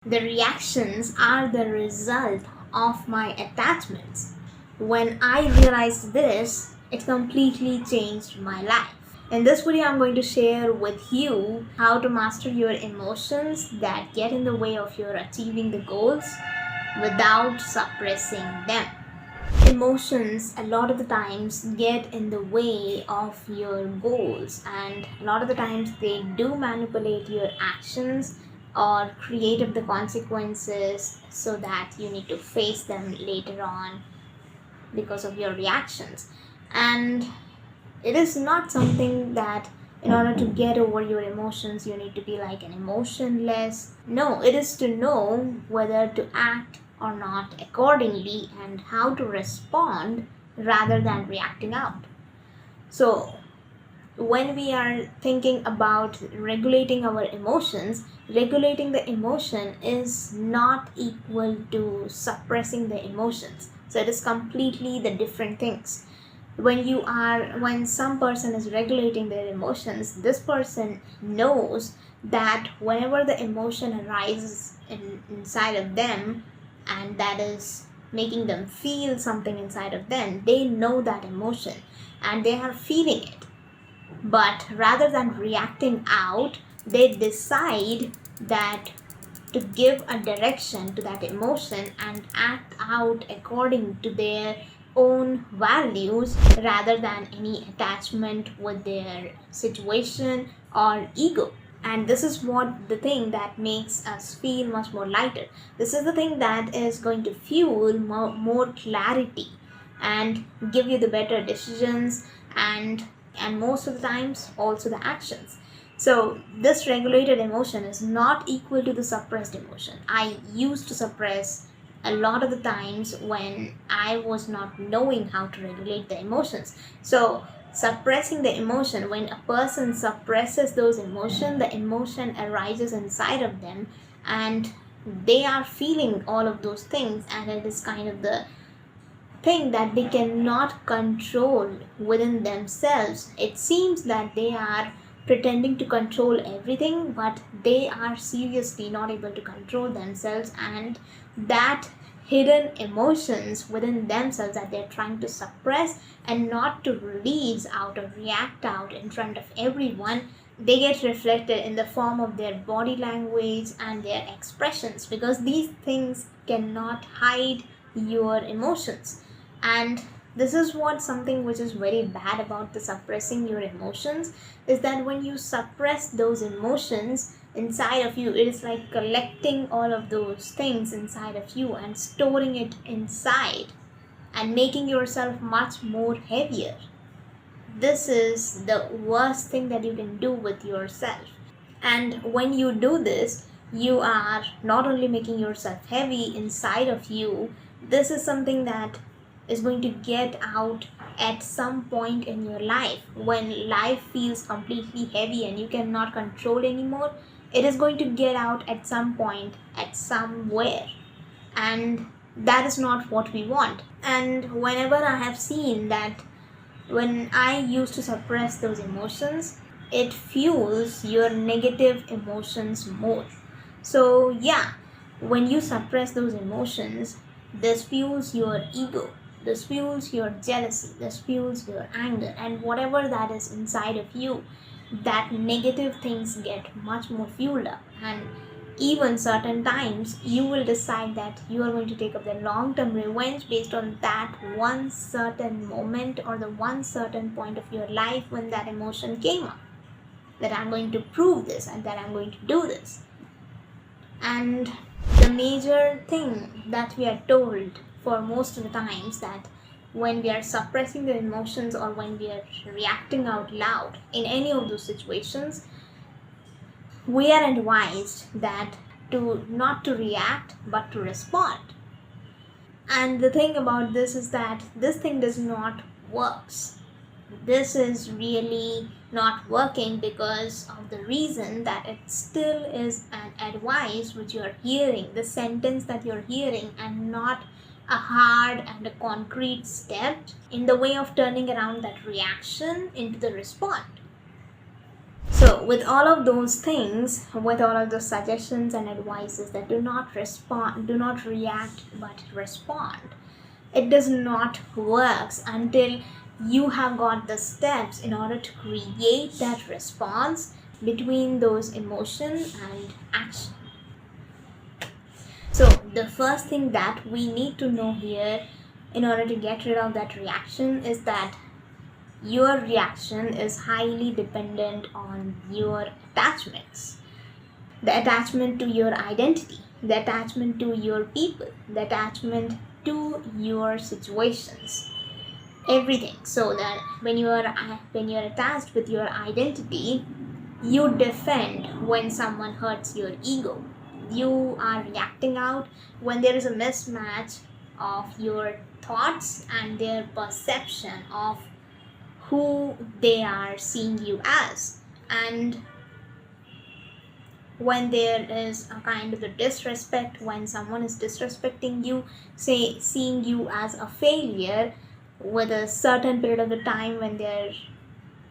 The reactions are the result of my attachments. When I realized this, it completely changed my life. In this video, I'm going to share with you how to master your emotions that get in the way of your achieving the goals without suppressing them. Emotions a lot of the times get in the way of your goals, and a lot of the times they do manipulate your actions or create up the consequences so that you need to face them later on because of your reactions. And it is not something that in order to get over your emotions you need to be like an emotionless. No, it is to know whether to act or not accordingly and how to respond rather than reacting out. So when we are thinking about regulating our emotions, regulating the emotion is not equal to suppressing the emotions. So it is completely the different things. When some person is regulating their emotions, this person knows that whenever the emotion arises inside of them, and that is making them feel something inside of them, they know that emotion and they are feeling it. But rather than reacting out, they decide that to give a direction to that emotion and act out according to their own values rather than any attachment with their situation or ego. And this is what the thing that makes us feel much more lighter. This is the thing that is going to fuel more clarity and give you the better decisions, and most of the times also the actions. So this regulated emotion is not equal to the suppressed emotion. I used to suppress a lot of the times when I was not knowing how to regulate the emotions. So suppressing the emotion, when a person suppresses those emotions, the emotion arises inside of them and they are feeling all of those things, and it is kind of the thing that they cannot control within themselves. It seems that they are pretending to control everything, but they are seriously not able to control themselves, and that hidden emotions within themselves that they're trying to suppress and not to release out or react out in front of everyone, they get reflected in the form of their body language and their expressions, because these things cannot hide your emotions. And this is what something which is very bad about the suppressing your emotions, is that when you suppress those emotions inside of you, it is like collecting all of those things inside of you and storing it inside and making yourself much more heavier. This is the worst thing that you can do with yourself. And when you do this, you are not only making yourself heavy inside of you, this is something that is going to get out at some point in your life. When life feels completely heavy and you cannot control anymore, it is going to get out at some point, at somewhere. And that is not what we want. And whenever I have seen that when I used to suppress those emotions, it fuels your negative emotions more. So, yeah, when you suppress those emotions, this fuels your ego, this fuels your jealousy, this fuels your anger, and whatever that is inside of you, that negative things get much more fueled up. And even certain times you will decide that you are going to take up the long term revenge based on that one certain moment or the one certain point of your life when that emotion came up, that I'm going to prove this and that I'm going to do this. And the major thing that we are told for most of the times, that when we are suppressing the emotions or when we are reacting out loud in any of those situations, we are advised that to not to react but to respond. And the thing about this is that this thing does not works. This is really not working because of the reason that it still is an advice which you are hearing, the sentence that you're hearing, and not a hard and a concrete step in the way of turning around that reaction into the response. So, with all of those things, with all of those suggestions and advices that do not respond, do not react, but respond, it does not work until you have got the steps in order to create that response between those emotion and action. So, the first thing that we need to know here in order to get rid of that reaction is that your reaction is highly dependent on your attachments. The attachment to your identity, the attachment to your people, the attachment to your situations, everything. So that when you're attached with your identity, you defend when someone hurts your ego. You are reacting out when there is a mismatch of your thoughts and their perception of who they are seeing you as. And when there is a kind of a disrespect, when someone is disrespecting you, say seeing you as a failure with a certain period of the time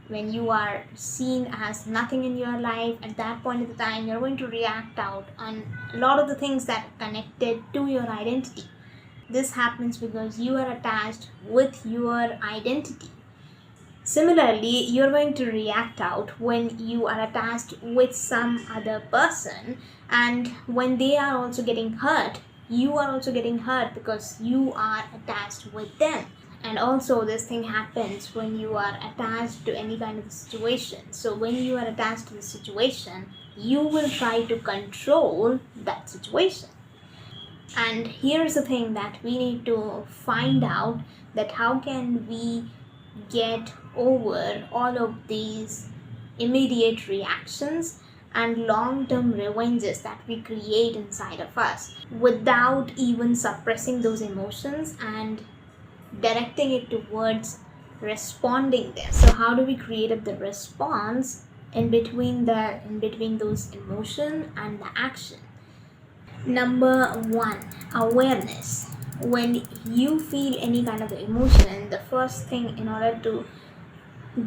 when you are seen as nothing in your life, at that point of the time you're going to react out on a lot of the things that are connected to your identity. This happens because you are attached with your identity. Similarly, you're going to react out when you are attached with some other person, and when they are also getting hurt, you are also getting hurt because you are attached with them. And also, this thing happens when you are attached to any kind of situation. So, when you are attached to the situation, you will try to control that situation. And here's the thing that we need to find out, that how can we get over all of these immediate reactions and long-term revenges that we create inside of us without even suppressing those emotions and directing it towards responding there. So how do we create the response in between those emotion and the action? Number one, awareness. When you feel any kind of emotion, the first thing in order to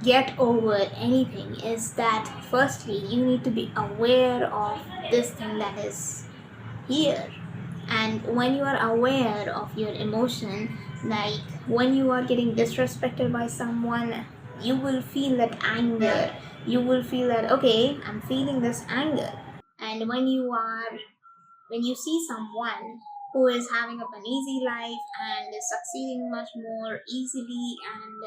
get over anything is that firstly you need to be aware of this thing that is here. And when you are aware of your emotion, like when you are getting disrespected by someone, you will feel that anger. You will feel that, okay, I'm feeling this anger. And when you see someone who is having an easy life and is succeeding much more easily, and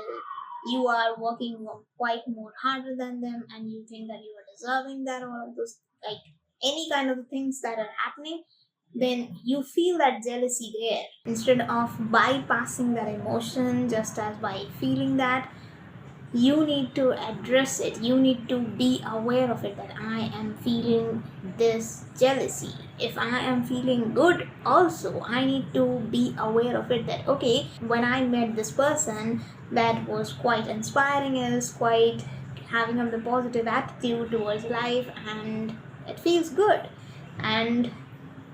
you are working quite more harder than them, and you think that you are deserving that, all of those, like any kind of things that are happening, then you feel that jealousy there. Instead of bypassing that emotion just as by feeling that, you need to address it. You need to be aware of it, that I am feeling this jealousy. If I am feeling good also, I need to be aware of it, that okay, when I met this person that was quite inspiring, is quite having the positive attitude towards life, and it feels good. And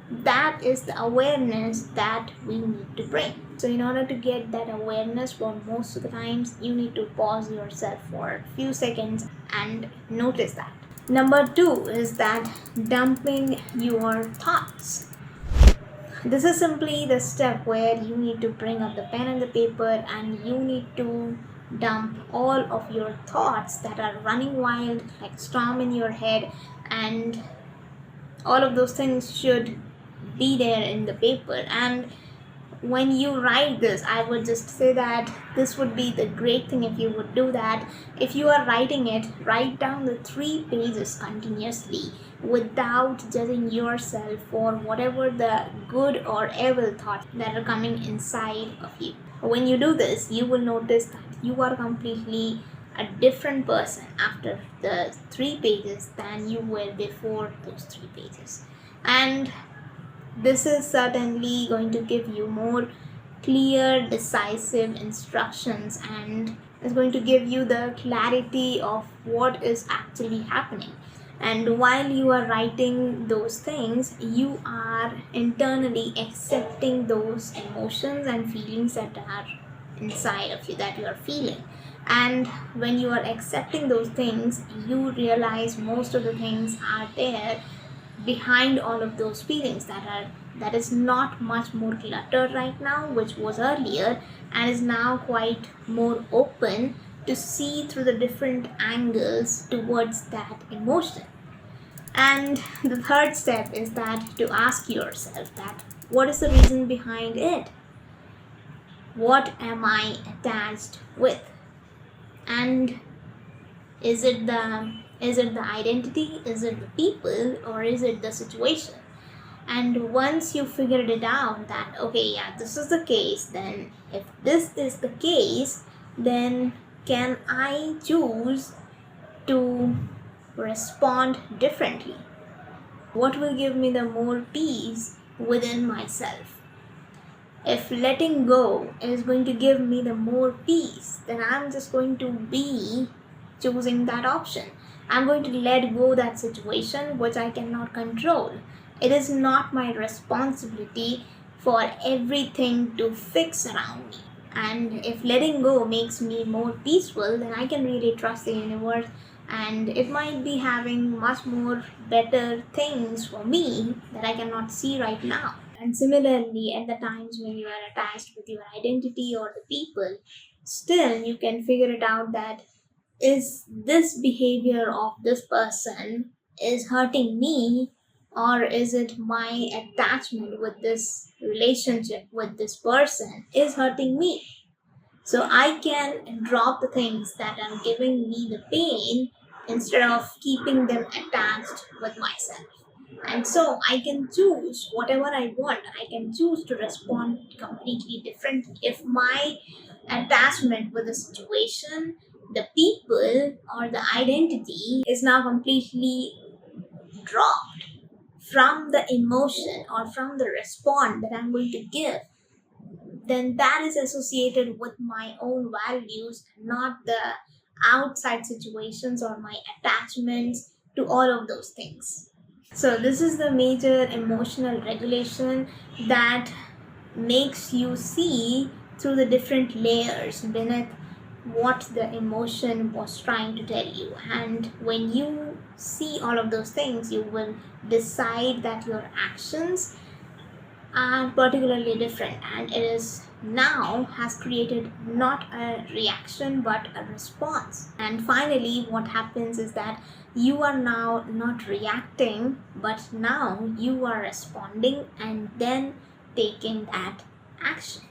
that is the awareness that we need to bring. So in order to get that awareness, for most of the times you need to pause yourself for a few seconds and notice that. Number two is that dumping your thoughts. This is simply the step where you need to bring up the pen and the paper, and you need to dump all of your thoughts that are running wild like storm in your head, and all of those things should be there in the paper. And when you write this, I would just say that this would be the great thing if you would do that. If you are writing it, write down the 3 pages continuously without judging yourself for whatever the good or evil thoughts that are coming inside of you. When you do this, you will notice that you are completely a different person after the 3 pages than you were before those 3 pages. And this is certainly going to give you more clear, decisive instructions, and is going to give you the clarity of what is actually happening. And while you are writing those things, you are internally accepting those emotions and feelings that are inside of you, that you are feeling. And when you are accepting those things, you realize most of the things are there behind all of those feelings that is not much more cluttered right now, which was earlier, and is now quite more open to see through the different angles towards that emotion. And the third step is that to ask yourself that what is the reason behind it? What am I attached with? And is it the identity, is it the people, or is it the situation? And once you figured it out that okay, yeah, this is the case, then if this is the case, then can I choose to respond differently? What will give me the more peace within myself? If letting go is going to give me the more peace, then I'm just going to be choosing that option. I'm going to let go that situation which I cannot control. It is not my responsibility for everything to fix around me. And if letting go makes me more peaceful, then I can really trust the universe, and it might be having much more better things for me that I cannot see right now. And similarly, at the times when you are attached with your identity or the people, still you can figure it out that is this behavior of this person is hurting me, or is it my attachment with this relationship with this person is hurting me? So I can drop the things that are giving me the pain instead of keeping them attached with myself. And so I can choose whatever I want. I can choose to respond completely differently. If my attachment with the situation, the people, or the identity is now completely dropped from the emotion or from the response that I'm going to give, then that is associated with my own values, not the outside situations or my attachments to all of those things. So, this is the major emotional regulation that makes you see through the different layers beneath what the emotion was trying to tell you. And when you see all of those things, you will decide that your actions are particularly different, and it is now has created not a reaction but a response. And finally, what happens is that you are now not reacting, but now you are responding and then taking that action.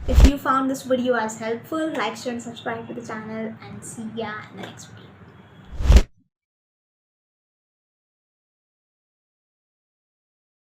If you found this video as helpful, like, share, and subscribe to the channel, and see ya in the next video.